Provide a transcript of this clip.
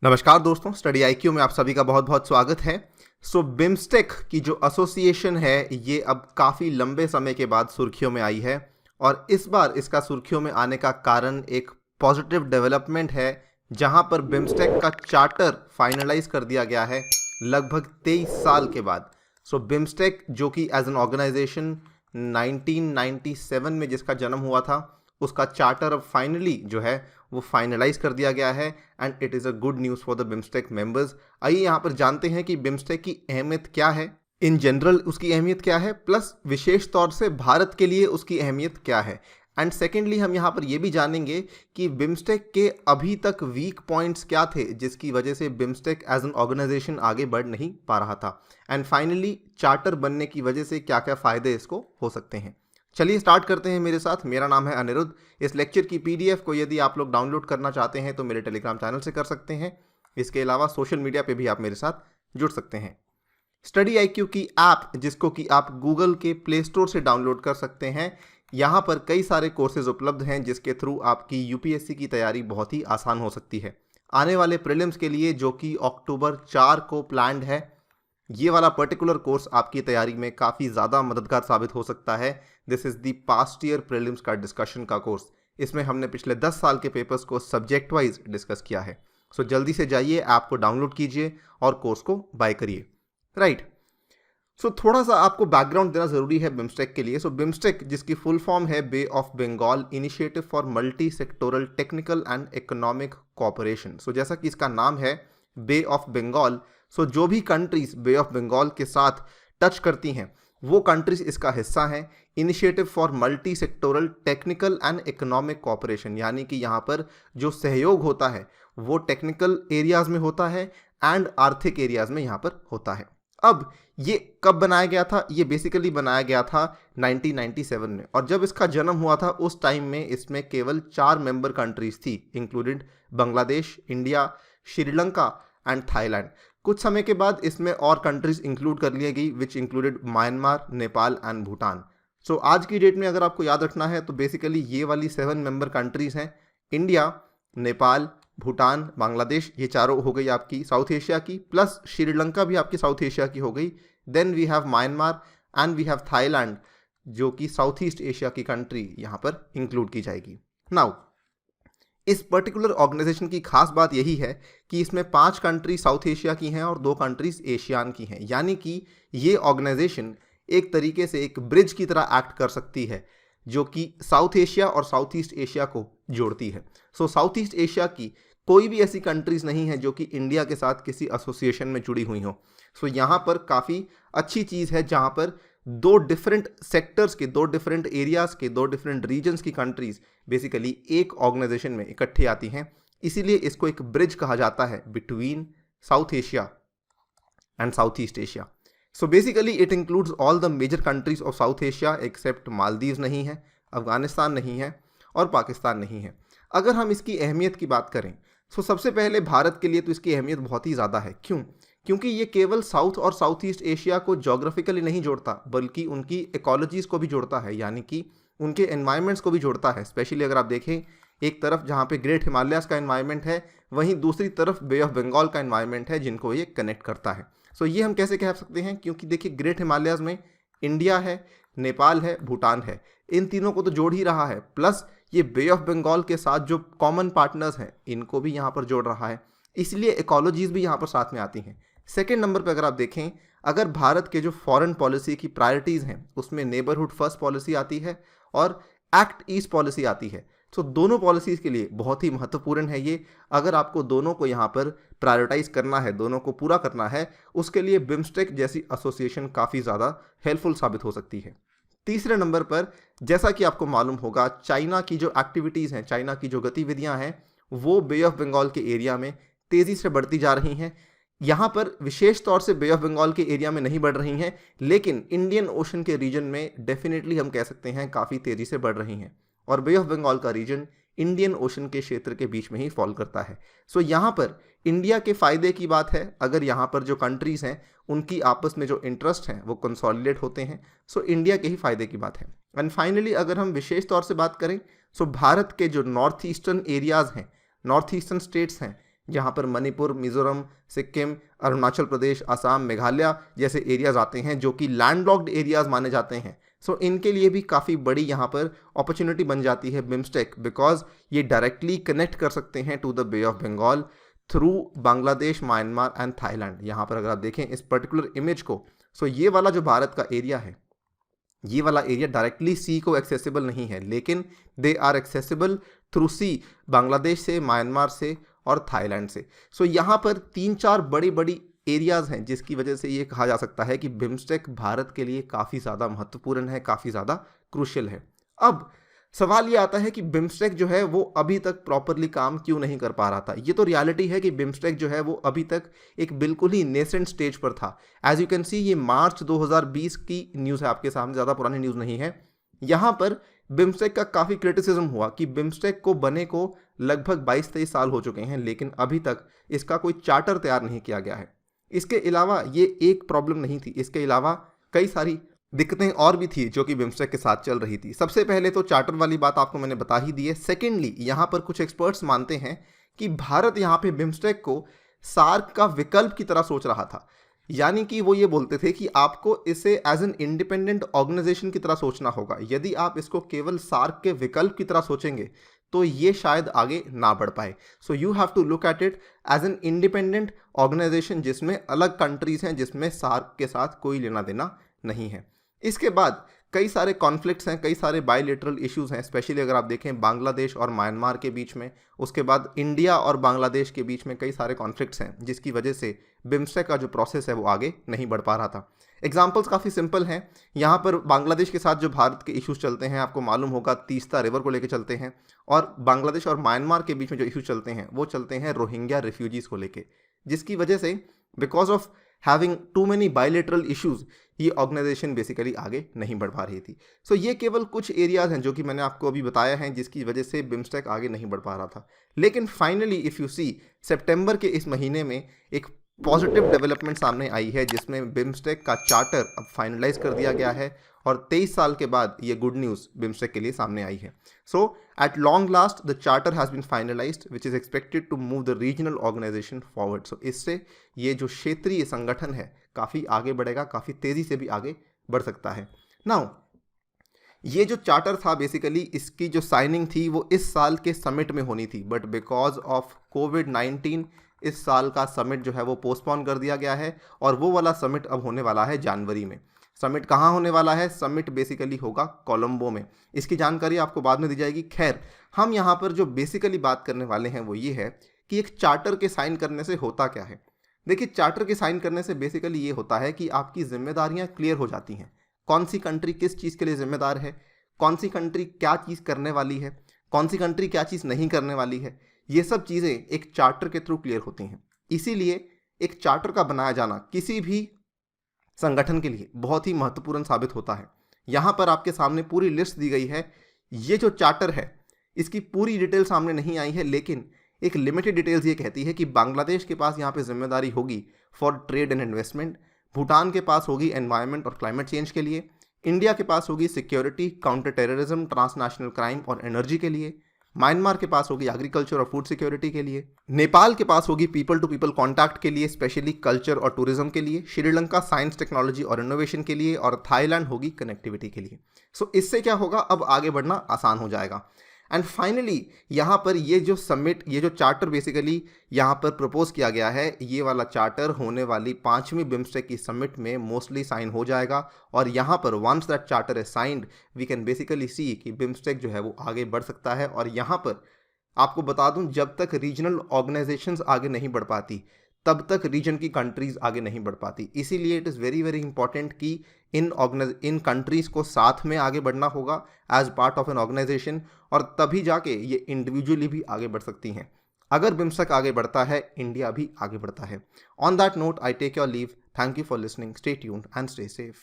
नमस्कार दोस्तों, study IQ में आप सभी का बहुत बहुत स्वागत है। बिम्स्टेक की जो एसोसिएशन है ये अब काफ़ी लंबे समय के बाद सुर्खियों में आई है और इस बार इसका सुर्खियों में आने का कारण एक पॉजिटिव डेवलपमेंट है जहां पर बिम्स्टेक का चार्टर फाइनलाइज कर दिया गया है लगभग 23 साल के बाद। बिम्स्टेक जो कि एज एन ऑर्गेनाइजेशन 1997 में जिसका जन्म हुआ था, उसका चार्टर अब फाइनली जो है वो फाइनलाइज कर दिया गया है and it is a good news for the BIMSTEC members. आइए यहाँ पर जानते हैं कि बिम्स्टेक की अहमियत क्या है, इन जनरल उसकी अहमियत क्या है, प्लस विशेष तौर से भारत के लिए उसकी अहमियत क्या है। एंड सेकेंडली हम यहाँ पर ये भी जानेंगे कि बिम्स्टेक के अभी तक वीक पॉइंट्स क्या थे जिसकी वजह से बिम्स्टेक एज एन ऑर्गेनाइजेशन आगे बढ़ नहीं पा रहा था। एंड फाइनली चार्टर बनने की वजह से क्या क्या फ़ायदे इसको हो सकते हैं। चलिए स्टार्ट करते हैं मेरे साथ। मेरा नाम है अनिरुद्ध। इस लेक्चर की पीडीएफ को यदि आप लोग डाउनलोड करना चाहते हैं तो मेरे टेलीग्राम चैनल से कर सकते हैं। इसके अलावा सोशल मीडिया पे भी आप मेरे साथ जुड़ सकते हैं। स्टडी आईक्यू की ऐप जिसको कि आप गूगल के प्ले स्टोर से डाउनलोड कर सकते हैं, यहाँ पर कई सारे कोर्सेज उपलब्ध हैं जिसके थ्रू आपकी यूपीएससी की तैयारी बहुत ही आसान हो सकती है। आने वाले प्रीलिम्स के लिए जो कि अक्टूबर 4 को प्लान्ड है, ये वाला पर्टिकुलर कोर्स आपकी तैयारी में काफ़ी ज़्यादा मददगार साबित हो सकता है। This is the past year prelims का डिस्कशन का कोर्स। इसमें हमने पिछले 10 साल के पेपर्स को सब्जेक्ट वाइज डिस्कस किया है। जल्दी से जाइए, ऐप को डाउनलोड कीजिए और कोर्स को बाय करिए। राइट। थोड़ा सा आपको बैकग्राउंड देना ज़रूरी है बिम्स्टेक के लिए। बिम्स्टेक जिसकी फुल फॉर्म है bay of Bengal initiative for multi sectoral technical and economic cooperation. जैसा कि इसका नाम है बे ऑफ बंगाल, जो भी कंट्रीज बे ऑफ बंगाल के साथ टच करती हैं वो कंट्रीज इसका हिस्सा हैं। Initiative for multi sectoral technical and economic cooperation, यानी कि यहाँ पर जो सहयोग होता है वो टेक्निकल एरियाज में होता है एंड आर्थिक एरियाज में यहाँ पर होता है। अब ये कब बनाया गया था? ये बेसिकली बनाया गया था 1997 में, और जब इसका जन्म हुआ था उस टाइम में इसमें केवल 4 मेंबर कंट्रीज थी, included Bangladesh, India, Sri Lanka and Thailand. कुछ समय के बाद इसमें और कंट्रीज इंक्लूड कर ली गई which included Myanmar, Nepal and Bhutan. आज की डेट में अगर आपको याद रखना है तो बेसिकली ये वाली 7 मेंबर कंट्रीज हैं, इंडिया, नेपाल, भूटान, बांग्लादेश, ये चारों हो गई आपकी साउथ एशिया की, प्लस श्रीलंका भी आपकी साउथ एशिया की हो गई। Then we have Myanmar and we have Thailand जो कि साउथ ईस्ट एशिया की कंट्री यहाँ पर इंक्लूड की जाएगी। नाउ इस पर्टिकुलर ऑर्गेनाइजेशन की खास बात यही है कि इसमें 5 कंट्री साउथ एशिया की हैं और 2 कंट्रीज एशियान की हैं, यानी कि ये ऑर्गेनाइजेशन एक तरीके से एक ब्रिज की तरह एक्ट कर सकती है जो कि साउथ एशिया और साउथ ईस्ट एशिया को जोड़ती है। साउथ ईस्ट एशिया की कोई भी ऐसी कंट्रीज नहीं है जो कि इंडिया के साथ किसी एसोसिएशन में जुड़ी हुई हो। यहाँ पर काफ़ी अच्छी चीज़ है जहाँ पर 2 डिफरेंट सेक्टर्स के, 2 डिफरेंट एरियाज के, 2 डिफरेंट रीजन्स की कंट्रीज बेसिकली एक ऑर्गेनाइजेशन में इकट्ठी आती हैं। इसीलिए इसको एक ब्रिज कहा जाता है between South Asia and South East Asia. Basically it includes all the major countries of South Asia except Maldives नहीं है, अफगानिस्तान नहीं है और पाकिस्तान नहीं है। अगर हम इसकी अहमियत की बात करें सबसे पहले भारत के लिए तो इसकी अहमियत बहुत ही ज़्यादा है। क्यों? क्योंकि ये केवल साउथ और साउथ ईस्ट एशिया को जोग्राफिकली नहीं जोड़ता बल्कि उनकी इकोलॉजीज़ को भी जोड़ता है, यानी कि उनके एनवायरनमेंट्स को भी जोड़ता है। स्पेशली अगर आप देखें, एक तरफ जहाँ पे ग्रेट हिमालयाज़ का एनवायरनमेंट है, वहीं दूसरी तरफ बे ऑफ बंगाल का एनवायरनमेंट है जिनको ये कनेक्ट करता है। ये हम कैसे कह सकते हैं? क्योंकि देखिए ग्रेट हिमालयाज़ में इंडिया है, नेपाल है, भूटान है, इन तीनों को तो जोड़ ही रहा है, प्लस ये बे ऑफ बंगाल के साथ जो कॉमन पार्टनर्स हैं इनको भी यहाँ पर जोड़ रहा है, इसलिए इकोलॉजीज़ भी यहाँ पर साथ में आती हैं। सेकेंड नंबर पर अगर आप देखें, अगर भारत के जो फॉरेन पॉलिसी की प्रायोरिटीज़ हैं उसमें नेबरहुड फर्स्ट पॉलिसी आती है और एक्ट ईस्ट पॉलिसी आती है। दोनों पॉलिसीज़ के लिए बहुत ही महत्वपूर्ण है ये। अगर आपको दोनों को यहाँ पर प्रायोरिटाइज करना है, दोनों को पूरा करना है, उसके लिए बिम्स्टेक जैसी एसोसिएशन काफ़ी ज़्यादा हेल्पफुल साबित हो सकती है। तीसरे नंबर पर जैसा कि आपको मालूम होगा, चाइना की जो एक्टिविटीज़ हैं, चाइना की जो गतिविधियाँ हैं वो बे ऑफ बंगाल के एरिया में तेज़ी से बढ़ती जा रही हैं। यहाँ पर विशेष तौर से बे ऑफ बंगाल के एरिया में नहीं बढ़ रही हैं, लेकिन इंडियन ओशन के रीजन में डेफिनेटली हम कह सकते हैं काफ़ी तेज़ी से बढ़ रही हैं। और बे ऑफ बंगाल का रीजन इंडियन ओशन के क्षेत्र के बीच में ही फॉल करता है। यहाँ पर इंडिया के फ़ायदे की बात है, अगर यहाँ पर जो कंट्रीज़ हैं उनकी आपस में जो इंटरेस्ट हैं वो कंसोलिडेट होते हैं, इंडिया के ही फ़ायदे की बात है। एंड फाइनली अगर हम विशेष तौर से बात करें, भारत के जो नॉर्थ ईस्टर्न एरियाज़ हैं, नॉर्थ ईस्टर्न स्टेट्स हैं, जहाँ पर मणिपुर, मिजोरम, सिक्किम, अरुणाचल प्रदेश, असम, मेघालय जैसे एरियाज आते हैं जो कि लैंडलॉक्ड एरियाज माने जाते हैं। सो इनके लिए भी काफ़ी बड़ी यहाँ पर अपॉर्चुनिटी बन जाती है बिम्स्टेक, बिकॉज ये डायरेक्टली कनेक्ट कर सकते हैं to the bay of Bengal through Bangladesh, Myanmar and Thailand. यहाँ पर अगर आप देखें इस पर्टिकुलर इमेज को, सो ये वाला जो भारत का एरिया है, ये वाला एरिया डायरेक्टली सी को एक्सेसिबल नहीं है, लेकिन they are accessible through C Bangladesh से, म्यांमार से और थाईलैंड से। सो यहाँ पर 3-4 बड़ी बड़ी एरियाज हैं जिसकी वजह से ये कहा जा सकता है कि बिम्स्टेक भारत के लिए काफ़ी ज़्यादा महत्वपूर्ण है, काफ़ी ज़्यादा क्रूशियल है। अब सवाल ये आता है कि बिम्स्टेक जो है वो अभी तक प्रॉपरली काम क्यों नहीं कर पा रहा था। ये तो रियलिटी है कि बिम्स्टेक जो है वो अभी तक एक बिल्कुल ही नेसेंट स्टेज पर था। एज यू कैन सी, ये मार्च 2020 की न्यूज़ है आपके सामने, ज़्यादा पुरानी न्यूज़ नहीं है। यहाँ पर बिम्स्टेक का काफ़ी क्रिटिसिज्म हुआ कि बिम्स्टेक को बने को लगभग 22-23 साल हो चुके हैं, लेकिन अभी तक इसका कोई चार्टर तैयार नहीं किया गया है। इसके अलावा ये एक प्रॉब्लम नहीं थी, इसके अलावा कई सारी दिक्कतें और भी थी जो कि बिम्स्टेक के साथ चल रही थी। सबसे पहले तो चार्टर वाली बात आपको मैंने बता ही दी है। सेकेंडली, यहाँ पर कुछ एक्सपर्ट्स मानते हैं कि भारत यहाँ पे बिम्स्टेक को सार्क का विकल्प की तरह सोच रहा था। यानी कि वो ये बोलते थे कि आपको इसे एज एन इंडिपेंडेंट ऑर्गेनाइजेशन की तरह सोचना होगा। यदि आप इसको केवल सार्क के विकल्प की तरह सोचेंगे तो ये शायद आगे ना बढ़ पाए। So you have to look at it as an independent organisation जिसमें अलग कंट्रीज हैं, जिसमें सार्क के साथ कोई लेना देना नहीं है। इसके बाद कई सारे कॉन्फ्लिक्ट्स हैं, कई सारे बायलैटरल इश्यूज हैं, स्पेशली अगर आप देखें बांग्लादेश और म्यांमार के बीच में। उसके बाद इंडिया और बांग्लादेश के बीच में कई सारे कॉन्फ्लिक्ट्स हैं जिसकी वजह से बिम्स्टेक का जो प्रोसेस है वो आगे नहीं बढ़ पा रहा था। एग्जाम्पल्स काफ़ी सिंपल हैं। यहाँ पर बांग्लादेश के साथ जो भारत के इश्यूज चलते हैं, आपको मालूम होगा, तीस्ता रिवर को लेकर चलते हैं। और बांग्लादेश और म्यांमार के बीच में जो इश्यूज चलते हैं वो चलते हैं रोहिंग्या रिफ्यूजीज़ को लेकर, जिसकी वजह से because of having too many bilateral issues ये ऑर्गेनाइजेशन बेसिकली आगे नहीं बढ़ पा रही थी। सो ये केवल कुछ एरियाज हैं जो कि मैंने आपको अभी बताया है जिसकी वजह से बिम्स्टेक आगे नहीं बढ़ पा रहा था। लेकिन फाइनली इफ़ यू सी, सितंबर के इस महीने में एक पॉजिटिव डेवलपमेंट सामने आई है जिसमें बिम्स्टेक का चार्टर अब फाइनलाइज कर दिया गया है और 23 साल के बाद ये गुड न्यूज़ बिम्स्टेक के लिए सामने आई है। So at long last the charter has been finalised which is expected to move the regional organisation forward. So इससे ये जो क्षेत्रीय संगठन है काफ़ी आगे बढ़ेगा, काफ़ी तेज़ी से भी आगे बढ़ सकता है। नाउ ये जो चार्टर था बेसिकली इसकी जो साइनिंग थी वो इस साल के समिट में होनी थी, बट बिकॉज ऑफ कोविड-19 इस साल का समिट जो है वो पोस्टपोन कर दिया गया है और वो वाला समिट अब होने वाला है जनवरी में। समिट कहाँ होने वाला है? समिट बेसिकली होगा कोलंबो में। इसकी जानकारी आपको बाद में दी जाएगी। खैर, हम यहाँ पर जो बेसिकली बात करने वाले हैं वो ये है कि एक चार्टर के साइन करने से होता क्या है। देखिए, चार्टर के साइन करने से बेसिकली ये होता है कि आपकी जिम्मेदारियाँ क्लियर हो जाती हैं। कौन सी कंट्री किस चीज़ के लिए जिम्मेदार है, कौन सी कंट्री क्या चीज़ करने वाली है, कौन सी कंट्री क्या चीज़ नहीं करने वाली है, ये सब चीज़ें एक चार्टर के थ्रू क्लियर होती हैं। इसीलिए एक चार्टर का बनाया जाना किसी भी संगठन के लिए बहुत ही महत्वपूर्ण साबित होता है। यहाँ पर आपके सामने पूरी लिस्ट दी गई है। ये जो चार्टर है इसकी पूरी डिटेल सामने नहीं आई है, लेकिन एक लिमिटेड डिटेल्स ये कहती है कि बांग्लादेश के पास यहाँ पे जिम्मेदारी होगी for trade and investment, Bhutan के पास होगी एनवायरनमेंट और क्लाइमेट चेंज के लिए, इंडिया के पास होगी security, counter terrorism, transnational crime और एनर्जी के लिए, म्यांमार के पास होगी एग्रीकल्चर और फूड सिक्योरिटी के लिए, नेपाल के पास होगी पीपल टू पीपल कॉन्टैक्ट के लिए, स्पेशली कल्चर और टूरिज्म के लिए, श्रीलंका साइंस टेक्नोलॉजी और इनोवेशन के लिए और थाईलैंड होगी कनेक्टिविटी के लिए। सो इससे क्या होगा, अब आगे बढ़ना आसान हो जाएगा। एंड फाइनली यहाँ पर ये जो समिट, ये जो चार्टर बेसिकली यहाँ पर प्रपोज किया गया है, ये वाला चार्टर होने वाली 5वीं बिम्स्टेक की समिट में मोस्टली साइन हो जाएगा। और यहाँ पर once that charter is signed we can basically see कि बिम्स्टेक जो है वो आगे बढ़ सकता है। और यहाँ पर आपको बता दूँ, जब तक रीजनल ऑर्गेनाइजेशंस आगे नहीं बढ़ पाती तब तक रीजन की कंट्रीज़ आगे नहीं बढ़ पाती। इसीलिए it is very very important कि इन कंट्रीज़ को साथ में आगे बढ़ना होगा as part of an organisation, और तभी जाके ये इंडिविजुअली भी आगे बढ़ सकती हैं। अगर बिम्स्टेक आगे बढ़ता है, इंडिया भी आगे बढ़ता है। On that note I take your leave. Thank you for listening. Stay tuned and stay safe.